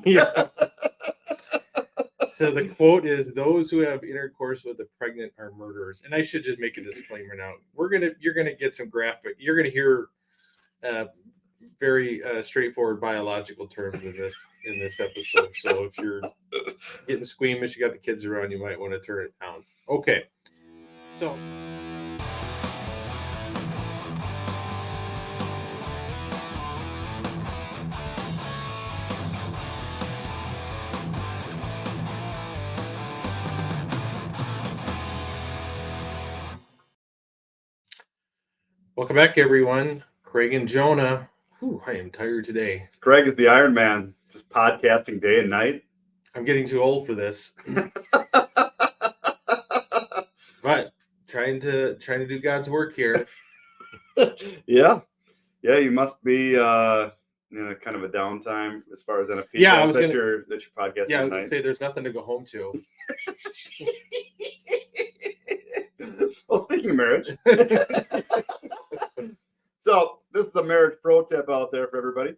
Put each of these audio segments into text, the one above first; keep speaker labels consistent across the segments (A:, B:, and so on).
A: Yeah. So the quote is, "Those who have intercourse with the pregnant are murderers." And I should just make a disclaimer now. You're gonna get some graphic. You're gonna hear very straightforward biological terms in this episode. So if you're getting squeamish, you got the kids around, you might want to turn it down. Okay. So. Welcome back, everyone. Craig and Jonah. Whew, I am tired today.
B: Craig is the Iron Man, just podcasting day and night.
A: I'm getting too old for this. But trying to do God's work here.
B: Yeah, you must be in a kind of a downtime as far as NFP.
A: Yeah,
B: goes, that you're podcasting.
A: Yeah, I was gonna say there's nothing to go home to.
B: Well, speaking of marriage, so this is a marriage pro tip out there for everybody.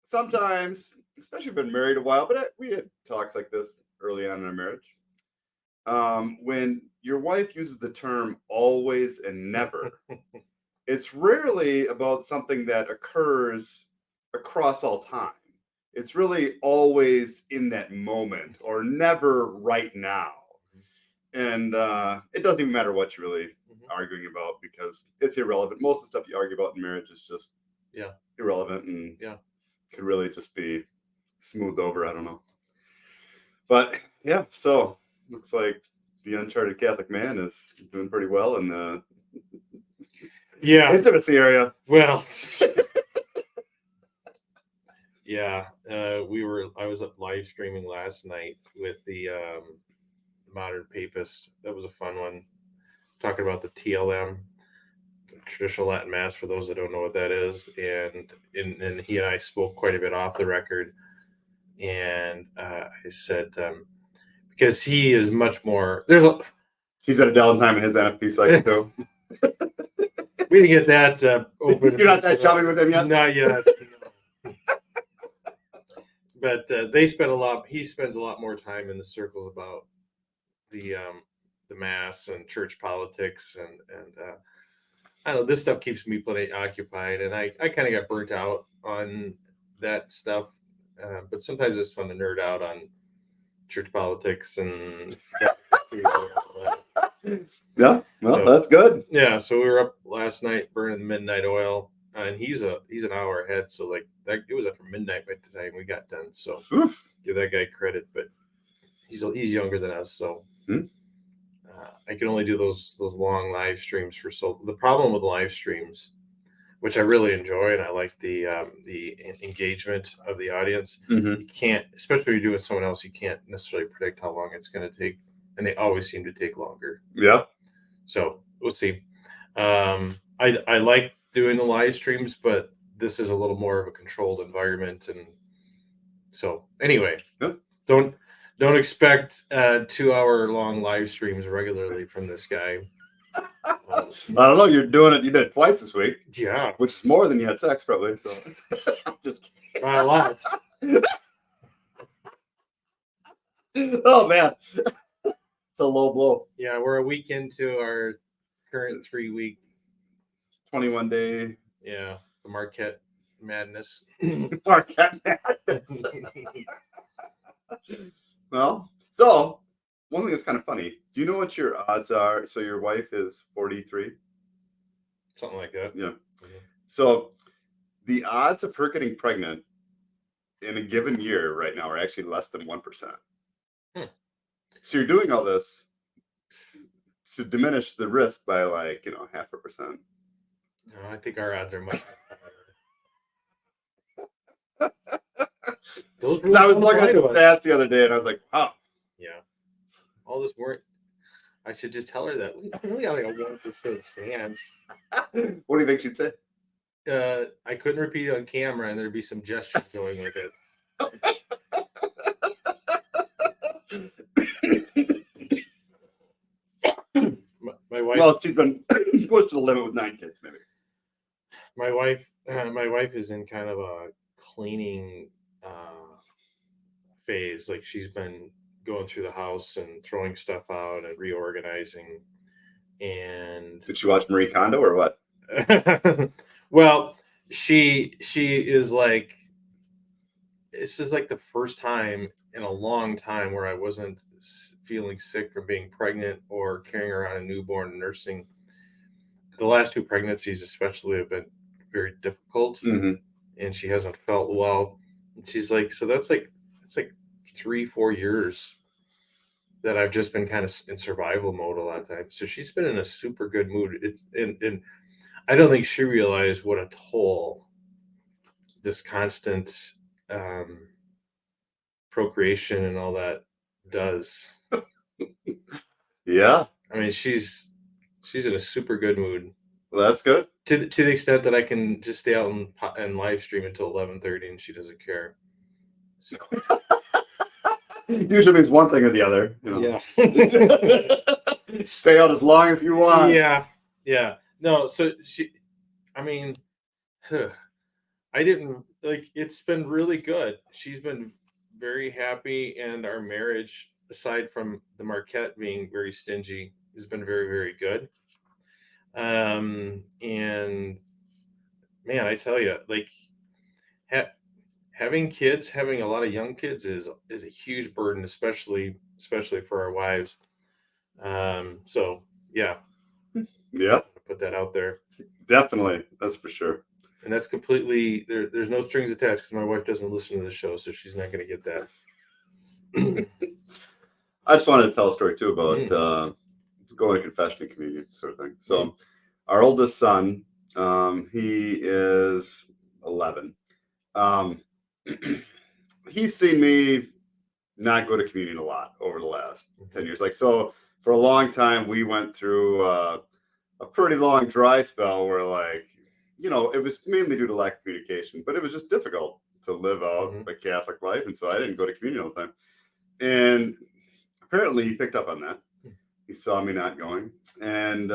B: Sometimes, especially if you've been married a while, but we had talks like this early on in our marriage. When your wife uses the term always and never, it's rarely about something that occurs across all time. It's really always in that moment or never right now. And it doesn't even matter what you're really arguing about because it's irrelevant. Most of the stuff you argue about in marriage is just irrelevant and could really just be smoothed over. I don't know. But yeah, so looks like the Uncharted Catholic Man is doing pretty well in the intimacy area.
A: Well, yeah, I was up live streaming last night with the Modern Papist. That was a fun one. Talking about the TLM, traditional Latin Mass, for those that don't know what that is, and he and I spoke quite a bit off the record, and I said because he is much more.
B: He's at a downtime in his NFP cycle too.
A: We didn't get that open.
B: You're not that chummy with him yet?
A: Not yet. But he spends a lot more time in the circles about the Mass and church politics and I don't know, this stuff keeps me plenty occupied, and I kind of got burnt out on that stuff. But sometimes it's fun to nerd out on church politics and
B: yeah, well, that's good.
A: Yeah, so we were up last night burning the midnight oil, and he's an hour ahead, so like that it was after midnight by the time we got done. So give that guy credit, but he's younger than us, so I can only do those long live streams for so. The problem with live streams, which I really enjoy, and I like the engagement of the audience. You can't, especially if you're doing with someone else, you can't necessarily predict how long it's going to take, and they always seem to take longer.
B: Yeah.
A: So we'll see. I like doing the live streams, but this is a little more of a controlled environment, and so anyway, don't expect 2-hour-long live streams regularly from this guy.
B: I don't know. You did it twice this week.
A: Yeah.
B: Which is more than you had sex, probably. So just kidding.
A: Not a lot.
B: Oh, man. It's a low blow.
A: Yeah, we're a week into our current 3-week
B: 21-day.
A: Yeah, the Marquette madness.
B: Marquette madness. Well, so one thing that's kind of funny. Do you know what your odds are? So your wife is 43?
A: Something like that.
B: Yeah. So the odds of her getting pregnant in a given year right now are actually less than 1%. So you're doing all this to diminish the risk by 0.5%.
A: No, I think our odds are much
B: higher. I was looking at the stats the other day and I was like, oh.
A: Yeah. All this weren't. I should just tell her that we only have like a 1% chance.
B: What do you think she'd say?
A: I couldn't repeat it on camera and there'd be some gestures going with it. My wife.
B: Well, she's been pushed to the limit with 9 kids, maybe.
A: My wife is in kind of a cleaning phase. Like she's been going through the house and throwing stuff out and reorganizing. And
B: did you watch Marie Kondo or what?
A: well, she is like, this is like the first time in a long time where I wasn't feeling sick from being pregnant or carrying around a newborn and nursing. The last 2 pregnancies especially have been very difficult, and she hasn't felt well. And she's like, so it's like 3-4 years that I've just been kind of in survival mode a lot of times. So she's been in a super good mood. It's and I don't think she realized what a toll this constant procreation and all that does.
B: Yeah.
A: I mean, she's in a super good mood.
B: Well, that's good.
A: To the extent that I can just stay out and live stream until 11:30, and she doesn't care. So.
B: Usually means one thing or the other.
A: Yeah.
B: Stay out as long as you want.
A: Yeah. No, so I mean, I didn't like. It's been really good. She's been very happy, and our marriage, aside from the Marquette being very stingy, has been very, very good. And man, I tell you, like, having kids, having a lot of young kids is a huge burden, especially for our wives. So yeah, put that out there.
B: Definitely, that's for sure.
A: And that's completely there's no strings attached because my wife doesn't listen to the show, so she's not going to get that.
B: I just wanted to tell a story too about going to confession and communion sort of thing. So our oldest son, he is 11. He's seen me not go to communion a lot over the last 10 years. Like, so for a long time, we went through a pretty long dry spell where, like, you know, it was mainly due to lack of communication, but it was just difficult to live out a Catholic life. And so I didn't go to communion all the time. And apparently he picked up on that. He saw me not going. And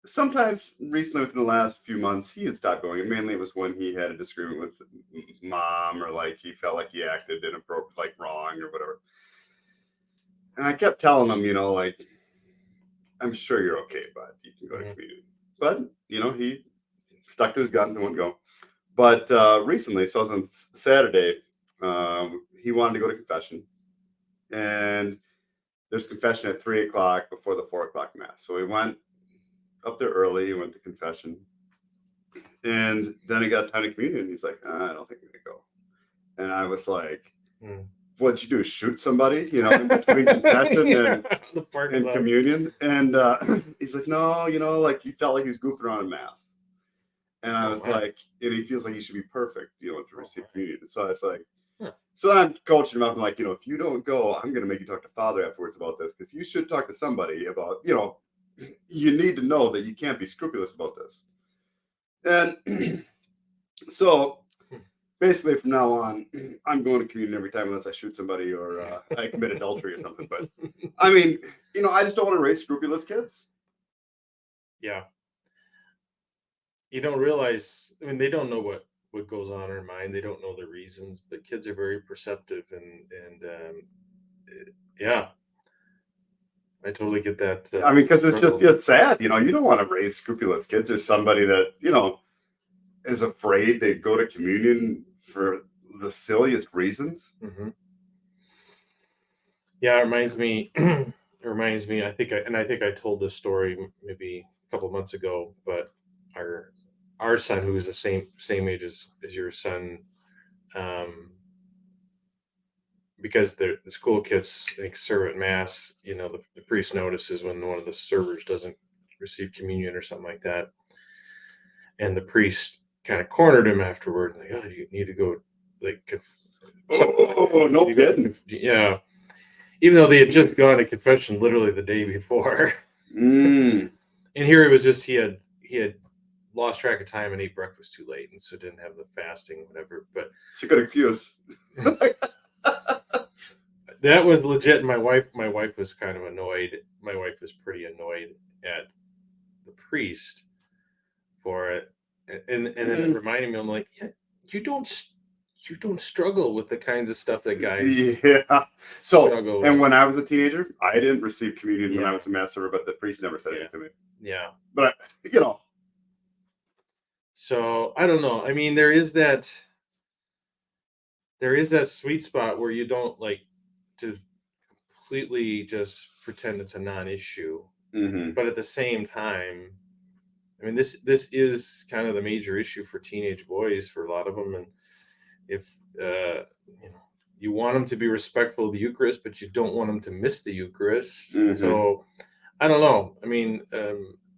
B: sometimes recently within the last few months, he had stopped going. And mainly it was when he had a disagreement with mom, or like he felt like he acted inappropriate, like wrong or whatever. And I kept telling him, you know, like, I'm sure you're okay, bud. You can go to communion. But, you know, he stuck to his guns and wouldn't go. But recently, so it was on Saturday, he wanted to go to confession. And there's confession at 3 o'clock before the 4 o'clock mass. So we went up there early, went to confession. And then he got time to communion. He's like, I don't think I'm going to go. And I was like, what'd you do? Shoot somebody, you know, in between confession and communion? And he's like, no, you know, like he felt like he was goofing around in mass. And I was like, and he feels like he should be perfect, you know, to receive communion. And so I was like, so then I'm coaching him up. I'm like, you know, if you don't go, I'm going to make you talk to Father afterwards about this, because you should talk to somebody about, you know, you need to know that you can't be scrupulous about this. And so basically from now on, I'm going to communion every time unless I shoot somebody or I commit adultery or something. But I mean, you know, I just don't want to raise scrupulous kids.
A: Yeah. You don't realize, I mean, they don't know what goes on in their mind. They don't know the reasons, but kids are very perceptive and yeah, I totally get that.
B: I mean, because it's sad, you know, you don't want to raise scrupulous kids or somebody that, you know, is afraid to go to communion for the silliest reasons.
A: Yeah, it reminds me. I think I told this story maybe a couple of months ago, but our son, who is the same age as your son, because the school kids serve at mass, you know, the priest notices when one of the servers doesn't receive communion or something like that, and the priest kind of cornered him afterward, like, oh, you need to go, like,
B: no kidding.
A: Yeah, even though they had just gone to confession literally the day before. And here it was just he had lost track of time and ate breakfast too late, and so didn't have the fasting, whatever. But
B: it's a good excuse.
A: That was legit. My wife was kind of annoyed. My wife was pretty annoyed at the priest for it, and then it reminded me. I'm like, yeah, you don't struggle with the kinds of stuff that guys
B: Yeah. So,
A: struggle
B: and
A: with.
B: when I was a teenager, I didn't receive communion when I
A: Yeah.
B: was a mass server, but the priest never said
A: Yeah.
B: anything to me.
A: Yeah.
B: But, you know.
A: So I don't know. I mean, there is that sweet spot where you don't like to completely just pretend it's a non-issue,
B: Mhm.
A: but at the same time, I mean, this is kind of the major issue for teenage boys for a lot of them, and if you know, you want them to be respectful of the Eucharist, but you don't want them to miss the Eucharist.
B: Mhm.
A: So I don't know. I mean,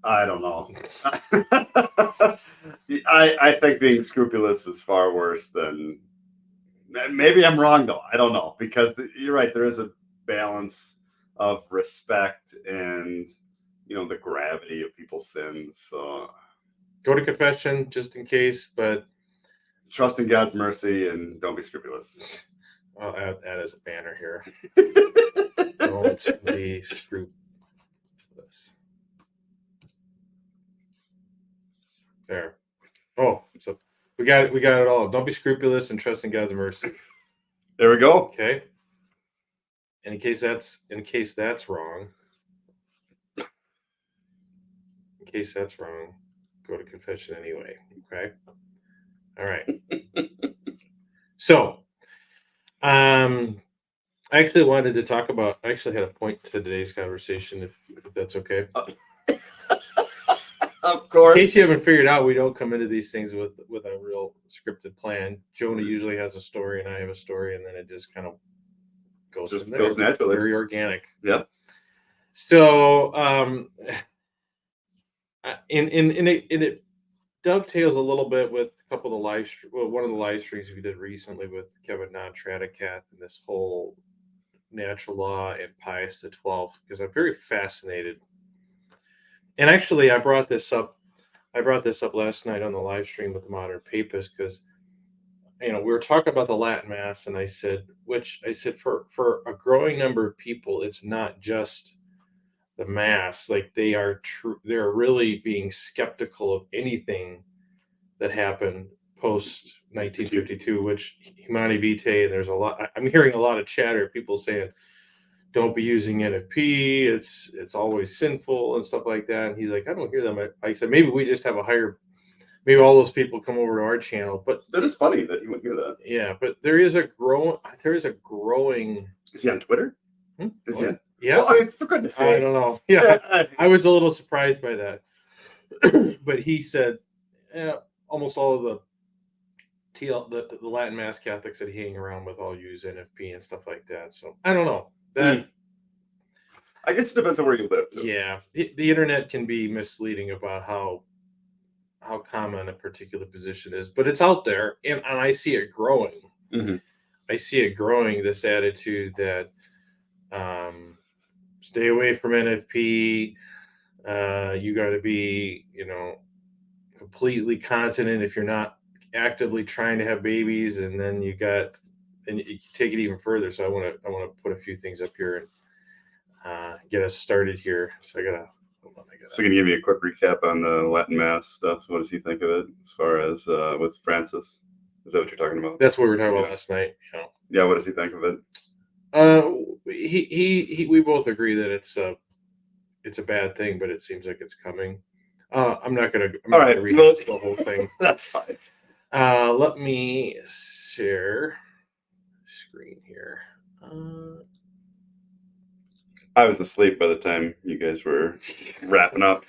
B: I don't know. I think being scrupulous is far worse than. Maybe I'm wrong though. I don't know, because you're right. There is a balance of respect and, you know, the gravity of people's sins. So
A: go to confession just in case, but
B: trust in God's mercy and don't be scrupulous.
A: I'll add that as a banner here. Don't be scrupulous. There. Oh, so we got it all. Don't be scrupulous and trust in God's mercy.
B: There we go.
A: Okay. And in case that's wrong. In case that's wrong, go to confession anyway. Okay. All right. So, I actually wanted to talk about. I actually had a point to today's conversation, if that's okay.
B: Of course.
A: In case you haven't figured out, we don't come into these things with a real scripted plan. Jonah usually has a story, and I have a story, and then it just kind of goes from there.
B: Goes naturally.
A: Very organic.
B: Yeah.
A: So, it dovetails a little bit with a couple of one of the live streams we did recently with Kevin Non-Tradicath and this whole natural law and Pius XII, because I'm very fascinated. And actually, I brought this up last night on the live stream with the Modern Papist, because we were talking about the Latin Mass, and I said for a growing number of people, it's not just the Mass. Like they're really being skeptical of anything that happened post 1952, which Humani Vitae, and there's a lot. I'm hearing a lot of chatter, people saying, don't be using NFP. It's always sinful and stuff like that. And he's like, I don't hear them. I said, maybe we just have maybe all those people come over to our channel. But
B: that is funny that you wouldn't hear that.
A: Yeah, but there is a growing.
B: Is he on Twitter? Is he on?
A: Yeah.
B: Well, I mean, for goodness sake.
A: I don't know. Yeah, I was a little surprised by that. But he said, almost all of the Latin Mass Catholics that he hang around with all use NFP and stuff like that. So I don't know.
B: I guess it depends on where you live, too.
A: Yeah, the internet can be misleading about how common a particular position is, but it's out there, and I see it growing.
B: Mm-hmm.
A: I see it growing, this attitude that stay away from NFP. You got to be, completely continent if you're not actively trying to have babies, and then you take it even further. So I want to put a few things up here and get us started here. So
B: So can you give me a quick recap on the Latin Mass stuff? What does he think of it as far as with Francis? Is that what you're talking about?
A: That's what we were talking about last night.
B: Yeah, what does he think of it?
A: We both agree that it's a bad thing, but it seems like it's coming. I'm not gonna read the whole thing.
B: That's fine.
A: Let me share screen here.
B: I was asleep by the time you guys were wrapping up.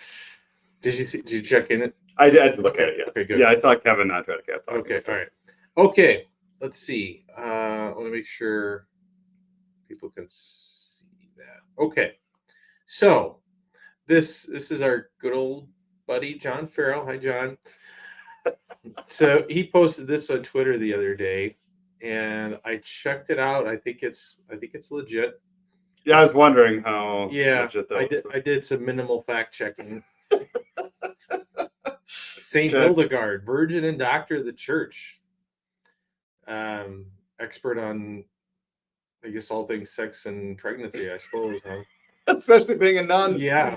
A: Did you check in it?
B: I did look at it, yeah.
A: Okay, good.
B: Yeah, I thought Kevin Non-Tradicath.
A: Okay, all right. Okay, let's see. I want to make sure people can see that. Okay, so this is our good old buddy John Farrell. Hi, John. So he posted this on Twitter the other day, and I checked it out. I think it's legit.
B: Yeah, I was wondering how.
A: Yeah, I did some minimal fact checking. Saint Hildegard, Virgin and Doctor of the Church, expert on, I guess, all things sex and pregnancy, I suppose. Huh?
B: Especially being a nun.
A: Yeah.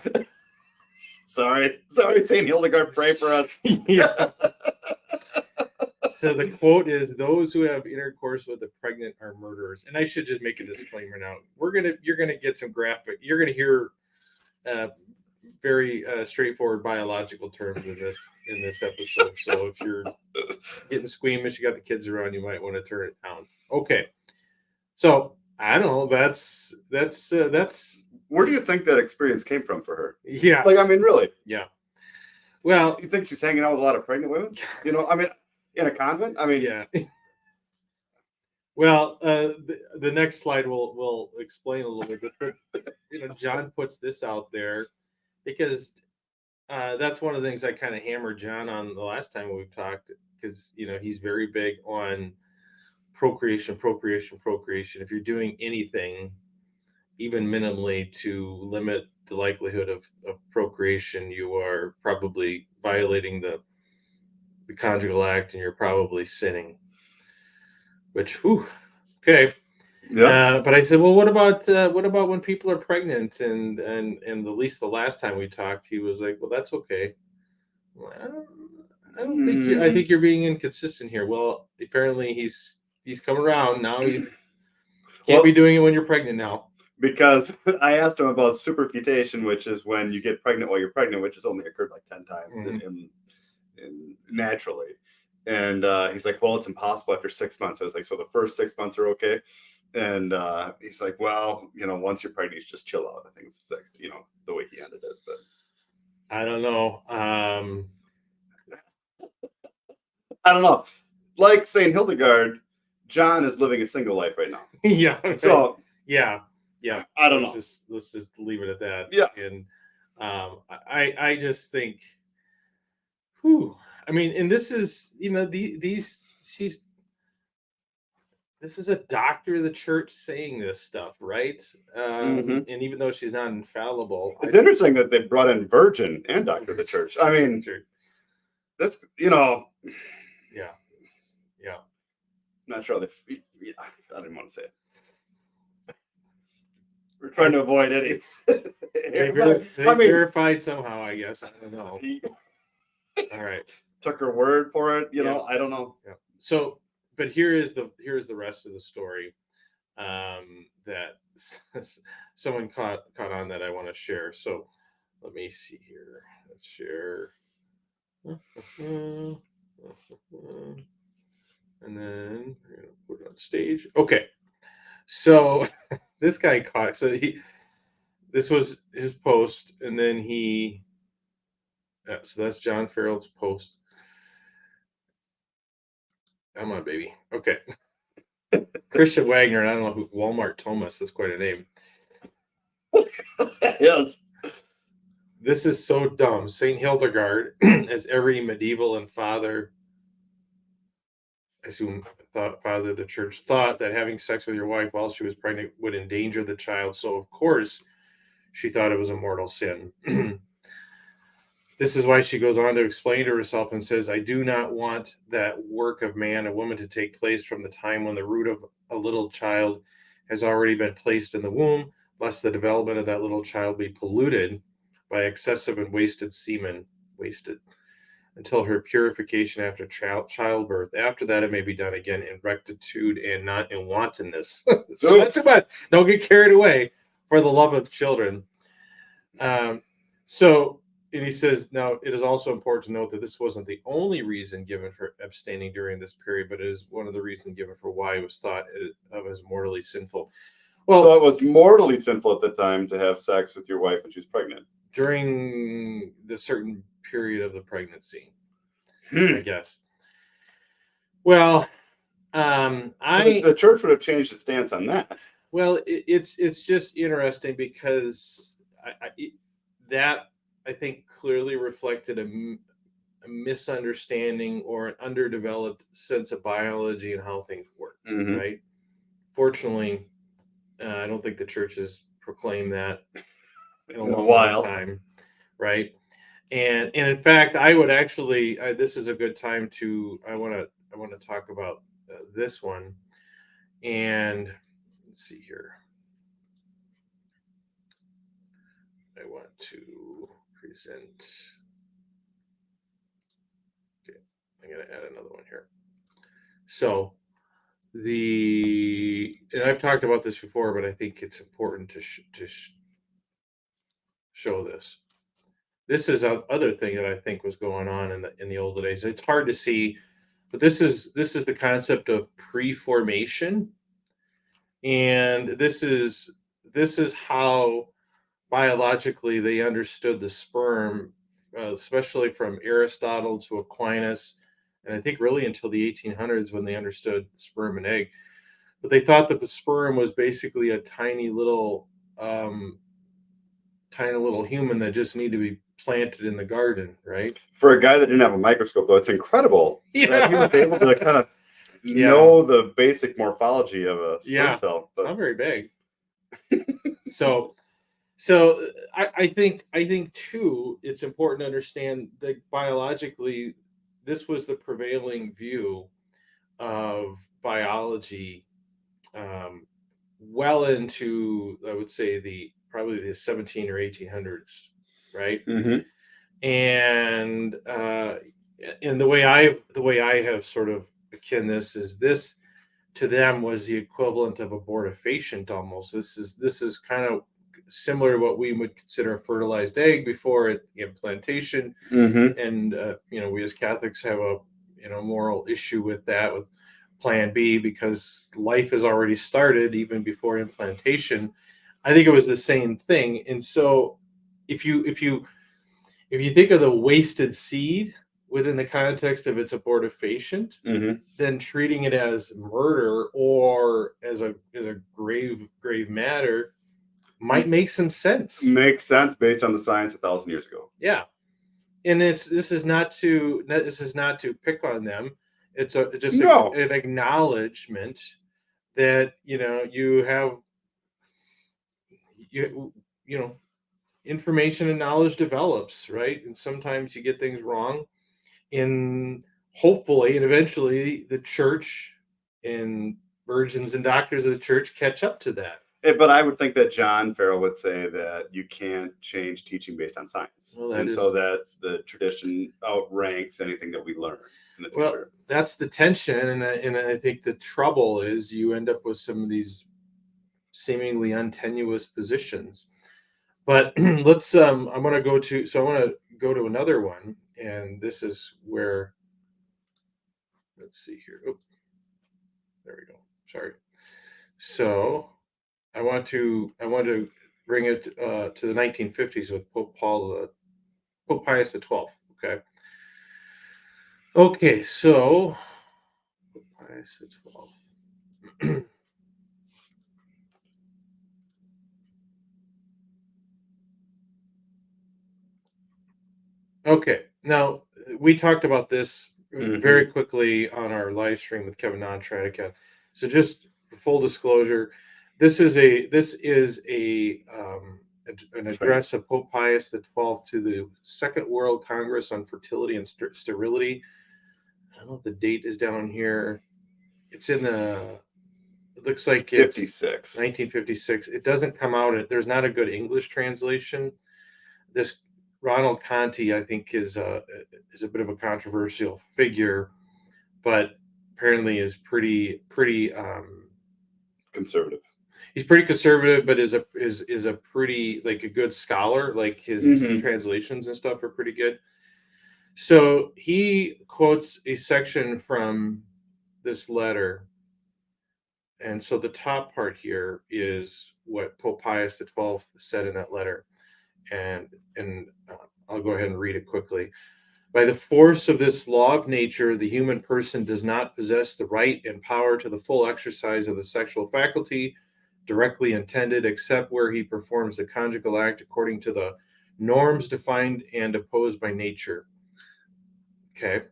B: Sorry, Saint Hildegard, pray for us.
A: Yeah. So the quote is, "Those who have intercourse with the pregnant are murderers." And I should just make a disclaimer now. You're gonna get some graphic. You're gonna hear very straightforward biological terms in this episode. So if you're getting squeamish, you got the kids around, you might want to turn it down. Okay. So I don't know. That's
B: Where do you think that experience came from for her?
A: yeah.
B: Like, I mean, really?
A: Yeah. Well,
B: you think she's hanging out with a lot of pregnant women? You know, I mean, in a convent? I mean,
A: yeah. Well, the next slide will explain a little bit. But John puts this out there because that's one of the things I kind of hammered John on the last time we've talked, because he's very big on procreation. If you're doing anything, even minimally, to limit the likelihood of procreation, you are probably violating the conjugal act, and you're probably sinning. Which, whew, okay.
B: yeah.
A: But I said, well, what about when people are pregnant? And at least the last time we talked, he was like, well, that's okay. Well, I don't think I think you're being inconsistent here. Well, apparently he's come around now. He can't be doing it when you're pregnant now.
B: Because I asked him about superfetation, which is when you get pregnant while you're pregnant, which has only occurred like 10 times in naturally. And he's like, well, it's impossible after 6 months. I was like, so the first 6 months are okay? And he's like, well, once you're pregnant, you just chill out. I think it's like, the way he ended it. But
A: I don't know.
B: I don't know. Like Saint Hildegard, John is living a single life right now.
A: Yeah.
B: So
A: yeah.
B: I don't know.
A: Let's just leave it at that.
B: Yeah.
A: And I just think, whew. I mean, and this is this is a doctor of the church saying this stuff, right? And even though she's not infallible,
B: it's interesting that they brought in virgin and doctor of the church. I mean, that's
A: yeah.
B: Not sure. I didn't want to say it. We're trying to avoid it.
A: They verified somehow, I guess. I don't know. All right.
B: Took her word for it. I don't know.
A: Yeah. So, but here's the rest of the story that someone caught on that I want to share. So let me see here. Let's share. And then we're gonna put it on stage. Okay. So this guy caught. So this was his post, and then so that's John Farrell's post. Come on, baby. Okay. Christian Wagner, and I don't know who, Walmart Thomas, that's quite a name.
B: Yes.
A: This is so dumb. Saint Hildegard, as every medieval and father of the church, thought that having sex with your wife while she was pregnant would endanger the child. So, of course, she thought it was a mortal sin. This is why she goes on to explain to herself and says, I do not want that work of man and woman to take place from the time when the root of a little child has already been placed in the womb, lest the development of that little child be polluted by excessive and wasted semen, until her purification after childbirth. After that, it may be done again in rectitude and not in wantonness. So that's about, don't get carried away for the love of children. And he says, now, it is also important to note that this wasn't the only reason given for abstaining during this period, but it is one of the reasons given for why it was thought of as mortally sinful. Well,
B: so it was mortally sinful at the time to have sex with your wife when she's pregnant.
A: During the certain period of the pregnancy, I guess. Well,
B: the church would have changed its stance on that.
A: Well, it's just interesting because I think clearly reflected a misunderstanding or an underdeveloped sense of biology and how things work, right? Fortunately, I don't think the church has proclaimed that in a long time, right? And in fact, I would actually this is a good time to I want to talk about this one. And let's see here. I want to present. Okay, I'm going to add another one here. So and I've talked about this before, but I think it's important to show this. This is other thing that I think was going on in the old days. It's hard to see, but this is the concept of preformation, and this is how biologically they understood the sperm, especially from Aristotle to Aquinas, and I think really until the 1800s when they understood sperm and egg. But they thought that the sperm was basically a tiny little human that just needed to be planted in the garden, right?
B: For a guy that didn't have a microscope, though, it's incredible that he was able to kind of know the basic morphology of a sperm cell.
A: But it's not very big. So I think too, it's important to understand that biologically, this was the prevailing view of biology, well into, I would say, probably the 17 or 1800s, right?
B: Mm-hmm.
A: And the way I have sort of akin this is this to them was the equivalent of abortifacient almost. This is kind of similar to what we would consider a fertilized egg before implantation.
B: Mm-hmm.
A: And we as Catholics have a moral issue with that, with Plan B, because life has already started even before implantation. I think it was the same thing. And so if you think of the wasted seed within the context of its abortifacient,
B: mm-hmm.
A: then treating it as murder or as a grave matter might make some sense.
B: Makes sense based on the science 1,000 years ago.
A: Yeah, and this is not to pick on them. It's just an acknowledgement that you have information and knowledge develops, right? And sometimes you get things wrong. In hopefully and eventually the church and virgins and doctors of the church catch up to that.
B: But I would think that John Farrell would say that you can't change teaching based on science. So that the tradition outranks anything that we learn in the future.
A: Well, that's the tension, and I think the trouble is you end up with some of these seemingly untenuous positions. But let's I want to go to another one, and this is where, let's see here. Oh, there we go. Sorry. So I want to bring it to the 1950s with Pope Pius XII. Okay, so Pope Pius XII. Okay, now we talked about this very quickly on our live stream with Kevin Uncharted Catholic. So just full disclosure, this is an address of Pope Pius XII to the Second World Congress on Fertility and Sterility. I don't know if the date is down here. It's in it looks like it's 1956. It doesn't come out. There's not a good English translation. This Ronald Conti, I think, is a bit of a controversial figure, but apparently is pretty
B: conservative.
A: He's pretty conservative, but is a pretty, like, a good scholar. Like his translations and stuff are pretty good. So he quotes a section from this letter, and so the top part here is what Pope Pius XII said in that letter, and I'll go ahead and read it quickly. By the force of this law of nature, the human person does not possess the right and power to the full exercise of the sexual faculty directly intended, except where he performs the conjugal act according to the norms defined and opposed by nature. Okay.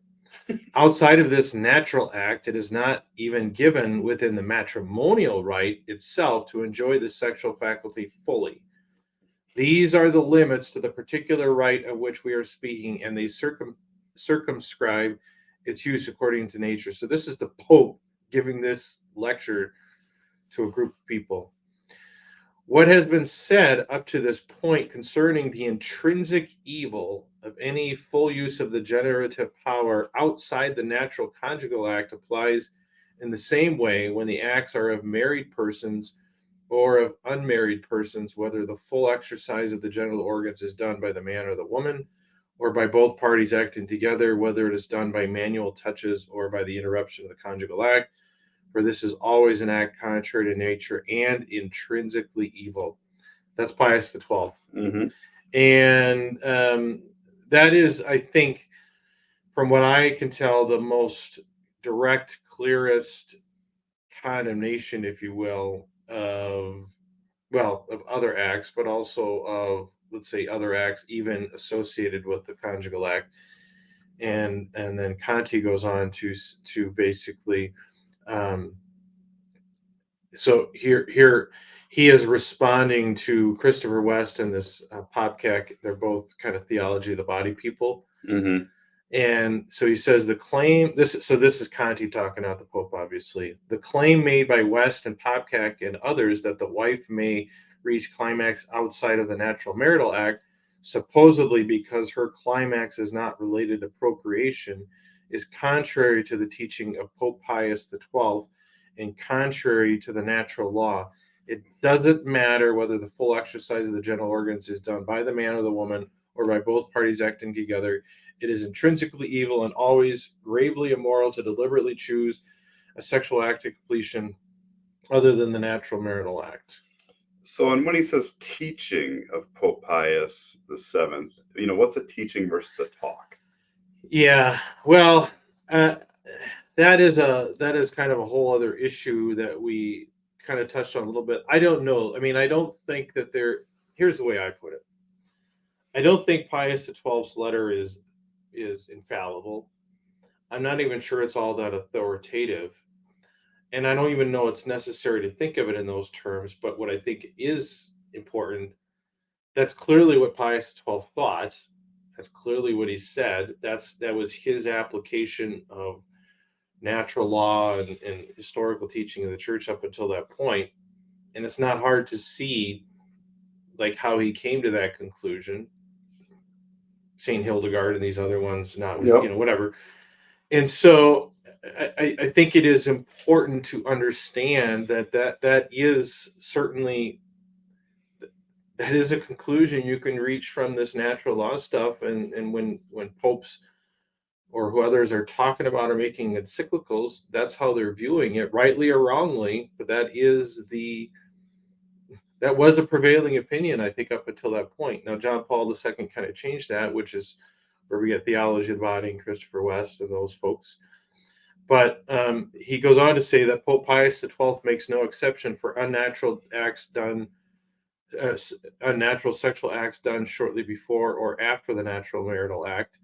A: Outside of this natural act, it is not even given within the matrimonial right itself to enjoy the sexual faculty fully. These are the limits to the particular right of which we are speaking, and they circumscribe its use according to nature. So this is the Pope giving this lecture to a group of people. What has been said up to this point concerning the intrinsic evil of any full use of the generative power outside the natural conjugal act applies In the same way, when the acts are of married persons or of unmarried persons, whether the full exercise of the genital organs is done by the man or the woman, or by both parties acting together, whether it is done by manual touches or by the interruption of the conjugal act, for this is always an act contrary to nature and intrinsically evil. That's Pius XII.
B: Mm-hmm.
A: And that is, I think, from what I can tell, the most direct, clearest condemnation, if you will, of other acts, but also of, let's say, other acts even associated with the conjugal act. And then Conti goes on to basically, so here he is responding to Christopher West and this podcast. They're both kind of theology of the body people.
B: Mm-hmm.
A: And so he says the claim, this is Conti talking, not the Pope, obviously. The claim made by West and Popcak and others that the wife may reach climax outside of the natural marital act, supposedly because her climax is not related to procreation, is contrary to the teaching of Pope Pius XII and contrary to the natural law. It doesn't matter whether the full exercise of the genital organs is done by the man or the woman or by both parties acting together. It is intrinsically evil and always gravely immoral to deliberately choose a sexual act to completion other than the natural marital act.
B: So, and when he says teaching of Pope Pius VII, what's a teaching versus a talk?
A: Yeah, well, that is kind of a whole other issue that we kind of touched on a little bit. I don't know. I mean, I don't think that here's the way I put it. I don't think Pius XII's letter is infallible. I'm not even sure it's all that authoritative. And I don't even know it's necessary to think of it in those terms. But what I think is important, that's clearly what Pius XII thought. That's clearly what he said. That was his application of natural law and historical teaching of the church up until that point. And it's not hard to see like how he came to that conclusion. Saint Hildegard and these other ones, not
B: Yep.
A: Whatever. And so I think it is important to understand that is certainly, that is a conclusion you can reach from this natural law stuff. And when popes or who others are talking about or making encyclicals, that's how they're viewing it, rightly or wrongly. But that was a prevailing opinion, I think, up until that point. Now, John Paul II kind of changed that, which is where we get Theology of the Body and Christopher West and those folks. But he goes on to say that Pope Pius XII makes no exception for unnatural sexual acts done shortly before or after the natural marital act.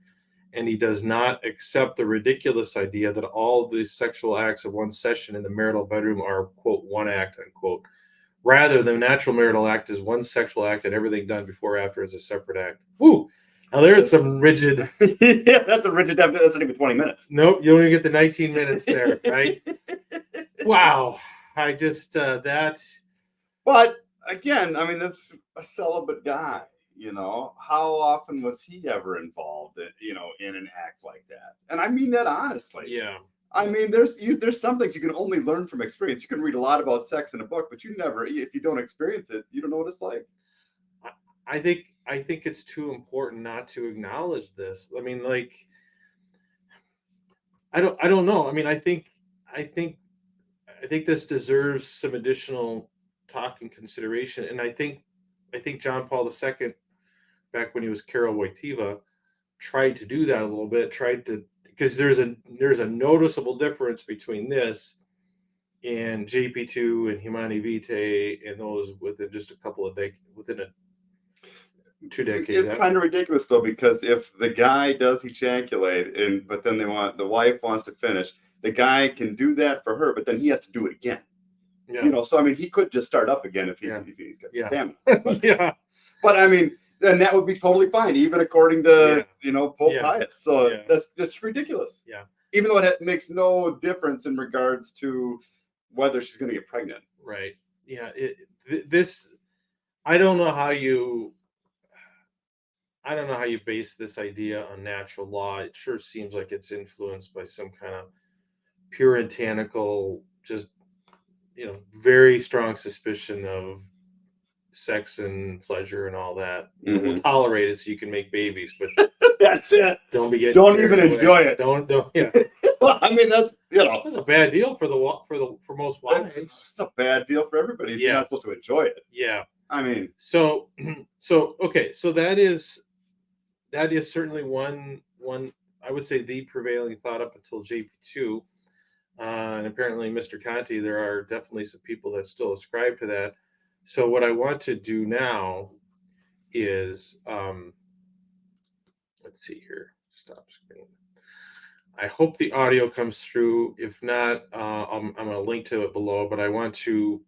A: And he does not accept the ridiculous idea that all the sexual acts of one session in the marital bedroom are, quote, one act, unquote. Rather, the natural marital act is one sexual act and everything done before or after is a separate act. Woo! Now there's some rigid.
B: Yeah, that's a rigid definition. That's not even 20 minutes.
A: Nope, you don't even get the 19 minutes there, right? Wow. I just, that.
B: But again, I mean, that's a celibate guy. How often was he ever involved in an act like that? And I mean that honestly.
A: Yeah.
B: I mean, there's some things you can only learn from experience. You can read a lot about sex in a book, but if you don't experience it, you don't know what it's like.
A: I think it's too important not to acknowledge this. I mean, like, I don't know. I mean, I think this deserves some additional talk and consideration. And I think John Paul II, back when he was Karol Wojtyła, tried to do that a little bit. Because there's a noticeable difference between this and JP2 and Humani Vitae and those within just a couple of within 2 decades.
B: It's kind of ridiculous though, because if the guy does ejaculate but then the wife wants to finish, the guy can do that for her, but then he has to do it again.
A: Yeah.
B: So I mean, he could just start up again if he's got stamina. But,
A: yeah.
B: But I mean, then that would be totally fine, even according to Pope Pius. So that's just ridiculous.
A: Yeah.
B: Even though it makes no difference in regards to whether she's going to get pregnant.
A: Right. Yeah. I don't know how you base this idea on natural law. It sure seems like it's influenced by some kind of puritanical, just, very strong suspicion of sex and pleasure and all that. We'll tolerate it so you can make babies, but
B: that's it.
A: Don't be getting.
B: Don't even enjoy it.
A: Don't. Yeah.
B: Well, I mean, that's
A: a bad deal for most wives.
B: It's a bad deal for everybody if you're not supposed to enjoy it.
A: Yeah.
B: I mean,
A: so okay, so that is certainly one. I would say the prevailing thought up until JP2, and apparently Mr. Conti. There are definitely some people that still ascribe to that. So what I want to do now is, let's see here. Stop screen. I hope the audio comes through. If not, I'm going to link to it below. But I want to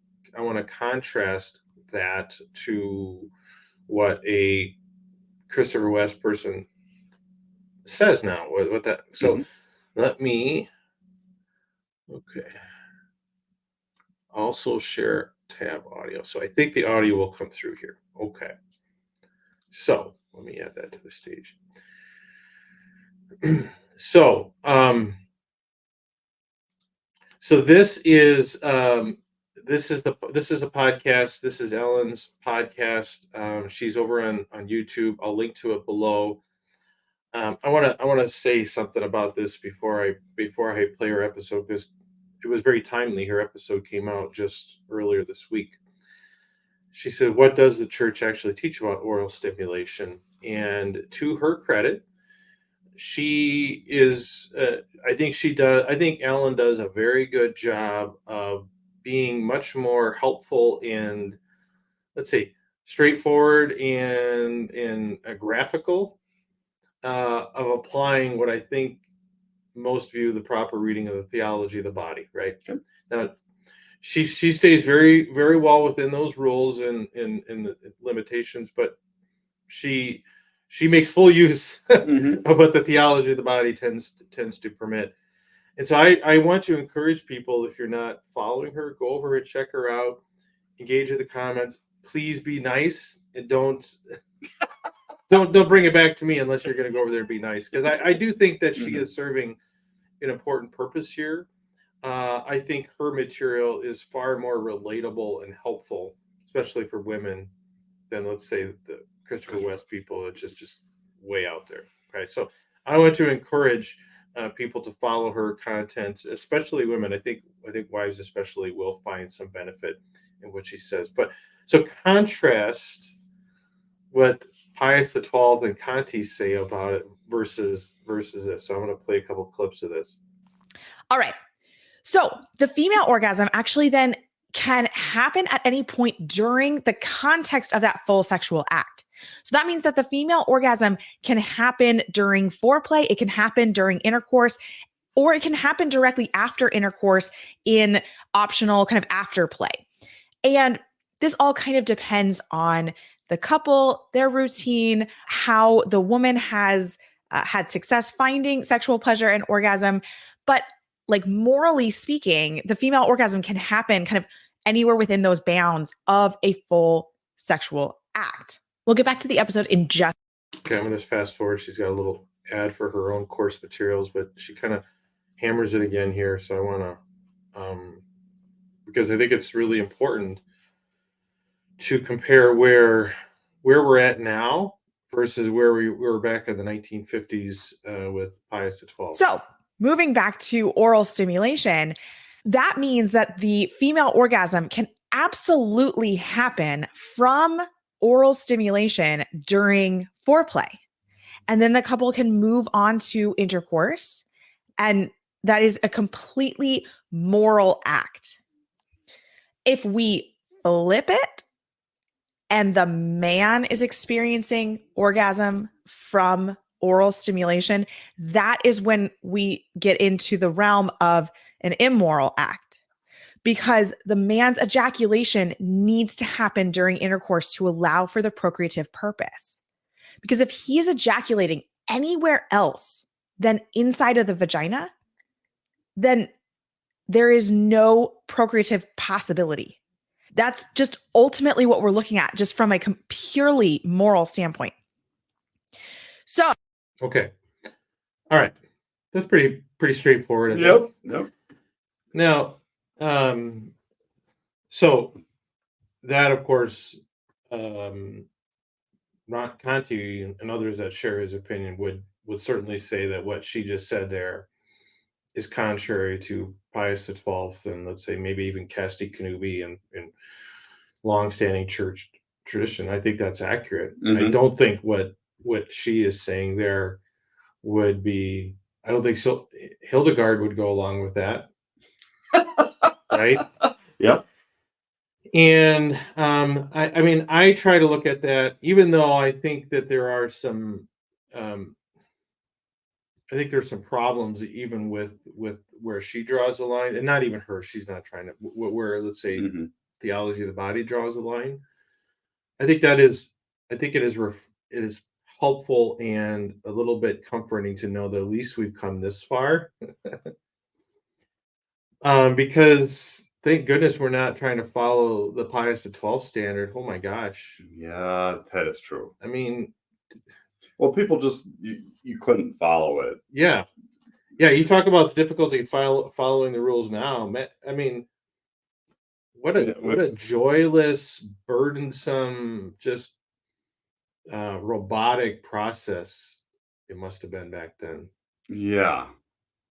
A: contrast that to what a Christopher West person says now. What that? So let me. Okay. Also share tab audio. So I think the audio will come through here. Okay. So let me add that to the stage. So this is a podcast. This is Ellen's podcast. She's over on YouTube. I'll link to it below. I want to say something about this before I play her episode, because it was very timely. Her episode came out just earlier this week. She said, "What does the church actually teach about oral stimulation?" And to her credit, she is. I think Ellen does a very good job of being much more helpful and, let's say, straightforward and graphical of applying what I think most view the proper reading of the theology of the body. Right.
B: Okay.
A: Now, she stays very, very well within those rules and the limitations, but she makes full use of what the theology of the body tends to permit. And so I want to encourage people, if you're not following her, go over and check her out, engage in the comments. Please be nice and don't bring it back to me unless you're going to go over there and be nice, because I do think that she is serving an important purpose here. I think her material is far more relatable and helpful, especially for women, than, let's say, the Christopher West people. It's just way out there. Okay, so I want to encourage people to follow her content, especially women. I think wives especially will find some benefit in what she says. But so contrast what Pius XII and Conti say about it versus this. So I'm going to play a couple clips of this.
C: All right. So the female orgasm actually then can happen at any point during the context of that full sexual act. So that means that the female orgasm can happen during foreplay, it can happen during intercourse, or it can happen directly after intercourse in optional kind of afterplay. And this all kind of depends on the couple, their routine, how the woman has had success finding sexual pleasure and orgasm. But like, morally speaking, the female orgasm can happen kind of anywhere within those bounds of a full sexual act. We'll get back to the episode in just.
A: Okay, I'm going to fast forward. She's got a little ad for her own course materials, but she kind of hammers it again here. So I want to, because I think it's really important to compare where we're at now versus where we were back in the 1950s with Pius XII.
C: So moving back to oral stimulation, that means that the female orgasm can absolutely happen from oral stimulation during foreplay. And then the couple can move on to intercourse. And that is a completely moral act. If we flip it and the man is experiencing orgasm from oral stimulation, that is when we get into the realm of an immoral act, because the man's ejaculation needs to happen during intercourse to allow for the procreative purpose. Because if he is ejaculating anywhere else than inside of the vagina, then there is no procreative possibility. That's just ultimately what we're looking at, just from a purely moral standpoint.
A: Okay. All right. That's pretty straightforward.
B: Yep.
A: Now, so that, of course, not Conti and others that share his opinion would certainly say that what she just said there is contrary to Pius XII and, let's say, maybe even Casti Connubii and longstanding church tradition. I think that's accurate. I don't think what she is saying there would be. I don't think so. Hildegard would go along with that, right?
B: Yep.
A: And I mean, I try to look at that, even though I think that there are some, I think there's some problems even with where she draws the line, and not even her. She's not trying to where, let's say, theology of the body draws the line. I think that is, I think it is it is helpful and a little bit comforting to know that at least we've come this far. Because thank goodness we're not trying to follow the Pius XII standard. Oh my gosh.
B: Yeah, that is true.
A: I mean,
B: well, people just you couldn't follow it.
A: Yeah, you talk about the difficulty of following the rules now. I mean, what a joyless, burdensome, just robotic process it must have been back then.
B: Yeah,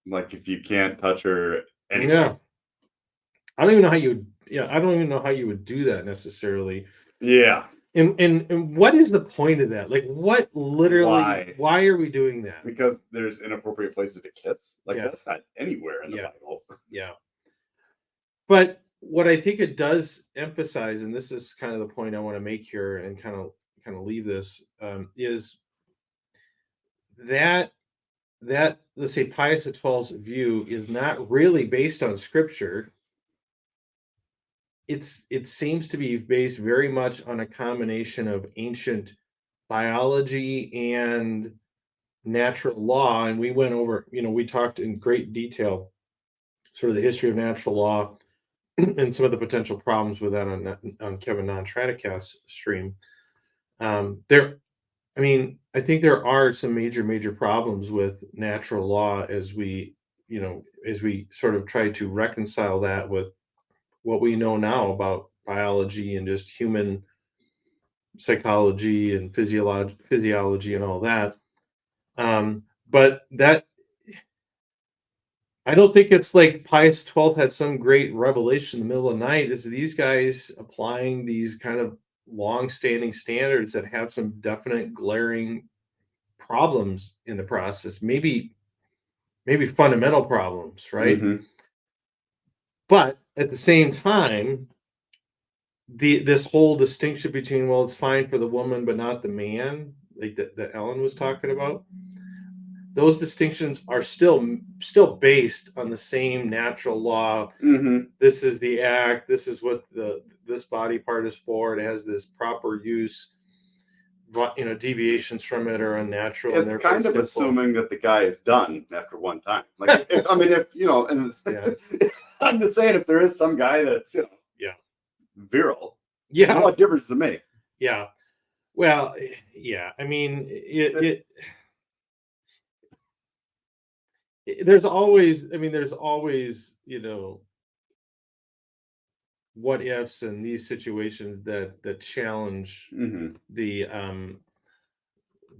B: like if you can't touch her anyway.
A: Yeah, I don't even know how you would. Yeah, I don't even know how you would do that necessarily.
B: Yeah.
A: And what is the point of that? Like, what literally? Why are we doing that?
B: Because there's inappropriate places to kiss. Like that's not anywhere in the Bible.
A: Yeah. But what I think it does emphasize, and this is kind of the point I want to make here, and kind of leave this, is that let's say Pius XII's view is not really based on Scripture. It seems to be based very much on a combination of ancient biology and natural law, and we went over, we talked in great detail sort of the history of natural law and some of the potential problems with that on Kevin Non-Tradicast stream. I mean, I think there are some major problems with natural law as we sort of try to reconcile that with what we know now about biology and just human psychology and physiology and all that. But that, I don't think it's like Pius XII had some great revelation in the middle of the night. It's these guys applying these kind of long-standing standards that have some definite glaring problems in the process. Maybe fundamental problems, right? But at the same time, this whole distinction between, well, it's fine for the woman but not the man, like that Ellen was talking about. Those distinctions are still based on the same natural law. This is the act. This is what this body part is for. It has this proper use. Deviations from it are unnatural.
B: It's
A: and
B: kind of assuming that the guy is done after one time. Like, if and I'm just saying, if there is some guy that's virile, what difference does it make?
A: Yeah. Well, yeah. I mean, there's always, what ifs in these situations that challenge the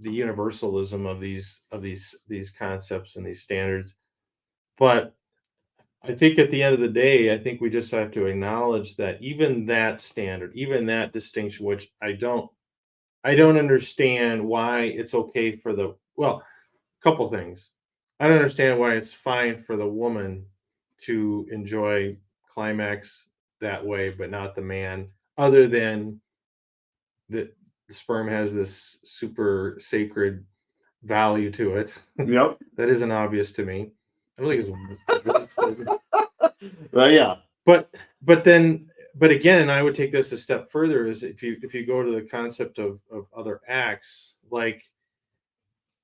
A: universalism of these concepts and these standards. But I think at the end of the day, I think we just have to acknowledge that even that standard, even that distinction, which I don't understand why it's okay for a couple things. I don't understand why it's fine for the woman to enjoy climax that way, but not the man, other than the sperm has this super sacred value to it.
B: Yep.
A: That isn't obvious to me. I don't think it's
B: well, yeah.
A: But again, I would take this a step further, is if you go to the concept of other acts, like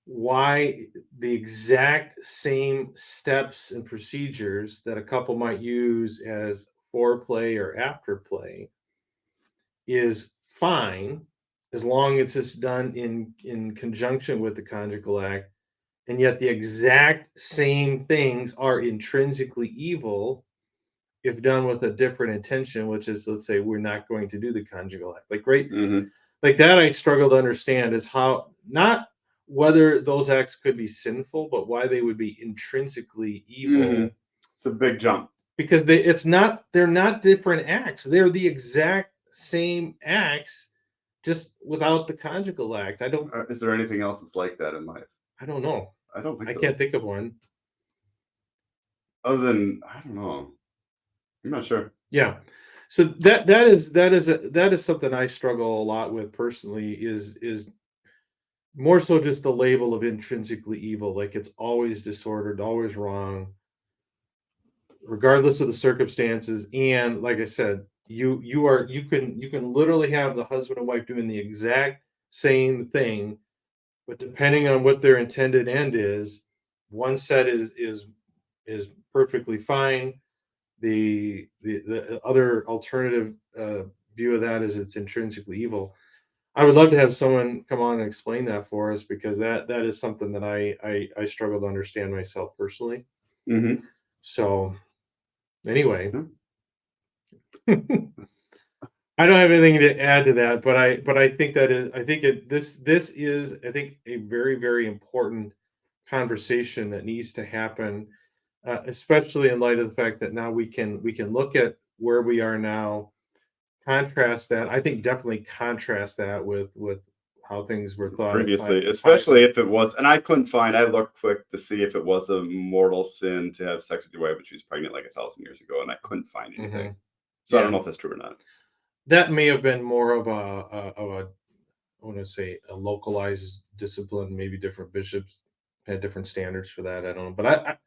A: why the exact same steps and procedures that a couple might use as foreplay or afterplay is fine as long as it's done in conjunction with the conjugal act, and yet the exact same things are intrinsically evil if done with a different intention, which is, let's say, we're not going to do the conjugal act, like, right?
B: Mhm.
A: Like that, I struggle to understand is how, not whether those acts could be sinful, but why they would be intrinsically evil.
B: Mhm. It's a big jump.
A: Because they're not different acts. They're the exact same acts, just without the conjugal act.
B: Is there anything else that's like that in life?
A: I don't know.
B: I don't think
A: I
B: so.
A: can't think of one.
B: Other than, I don't know. I'm not sure.
A: Yeah. So that is something I struggle a lot with personally, is more so just the label of intrinsically evil. Like it's always disordered, always wrong, regardless of the circumstances. And like I said, you can literally have the husband and wife doing the exact same thing, but depending on what their intended end is, one set is perfectly fine. The other alternative view of that is it's intrinsically evil. I would love to have someone come on and explain that for us, because that is something that I struggle to understand myself personally.
B: Mhm.
A: So anyway,
B: Yeah.
A: I don't have anything to add to that, but I think this is I think a very, very important conversation that needs to happen, especially in light of the fact that now we can look at where we are now, contrast that. I think definitely contrast that with how things were thought of
B: Previously, especially if it was, and I looked quick to see if it was a mortal sin to have sex with your wife, but she was pregnant like 1,000 years ago, and I couldn't find anything.
A: Mhm.
B: So I
A: Yeah.
B: don't know if that's true or not.
A: That may have been more of a I want to say a localized discipline. Maybe different bishops had different standards for that. I don't know, but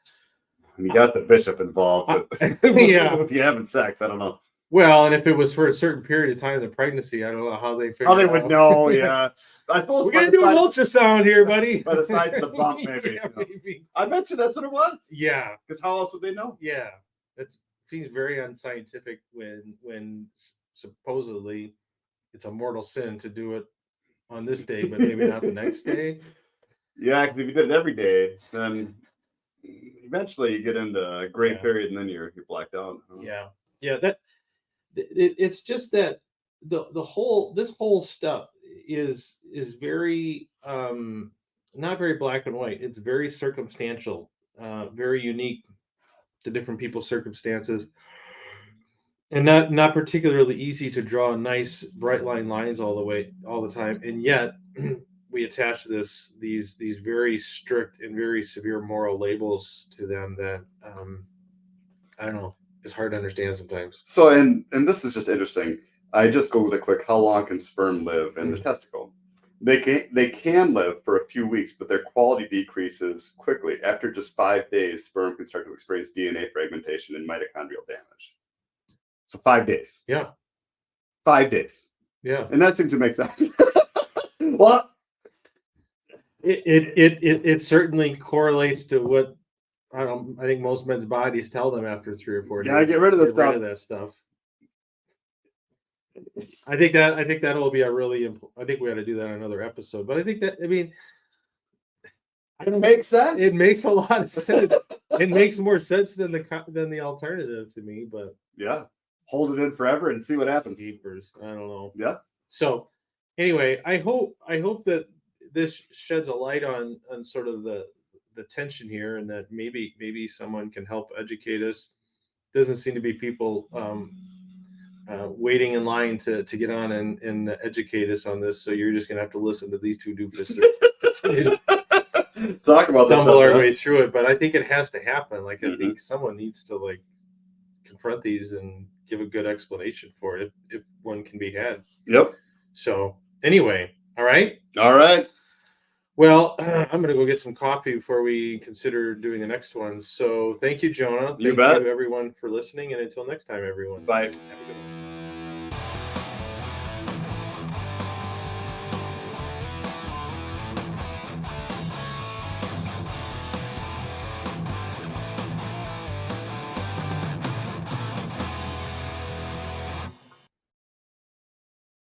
B: You got the bishop involved with,
A: yeah.
B: with you having sex. I don't know.
A: Well, and if it was for a certain period of time in the pregnancy, I don't know how they figured
B: How they
A: out.
B: would know, yeah. I suppose
A: We're gonna do an ultrasound here, buddy.
B: by the size of the bump, maybe.
A: Yeah, maybe.
B: I bet you that's what it was.
A: Yeah,
B: Because how else would they know?
A: yeah. That seems very unscientific when supposedly it's a mortal sin to do it on this day, but maybe not the next day.
B: Yeah, because if you did it every day, then eventually you get into a gray
A: Yeah.
B: period, and then you're blacked out.
A: Yeah, yeah. It's just that this whole stuff is very not very black and white. It's very circumstantial, very unique to different people's circumstances, and not particularly easy to draw nice bright lines all the time. And yet we attach these very strict and very severe moral labels to them that I don't know. It's hard to understand sometimes.
B: So, and this is just interesting. I just googled it quick. How long can sperm live in the testicle? They can live for a few weeks, but their quality decreases quickly. After just 5 days, sperm can start to experience DNA fragmentation and mitochondrial damage. So 5 days.
A: Yeah.
B: 5 days.
A: Yeah.
B: And that seems to make sense. What?
A: It certainly correlates to what I think most men's bodies tell them after 3 or 4 days.
B: Yeah, get rid of this stuff.
A: Rid of that stuff. I think that will be a really I think we ought to do that in another episode. But I think that it
B: makes sense.
A: It makes a lot of sense. It makes more sense than the alternative to me. But
B: yeah, hold it in forever and see what happens.
A: Keepers, I don't know.
B: Yeah.
A: So anyway, I hope that this sheds a light on sort of the tension here, and that maybe someone can help educate us. Doesn't seem to be people waiting in line to get on and educate us on this. So you're just gonna have to listen to these two doofuses
B: talk about
A: stumble our way through it. But I think it has to happen. Like I think someone needs to confront these and give a good explanation for it if one can be had.
B: Yep.
A: So anyway, all right. Well, I'm going to go get some coffee before we consider doing the next one. So thank you, Jonah. Thank you, everyone, for listening. And until next time, everyone.
B: Bye.
A: Have a good one.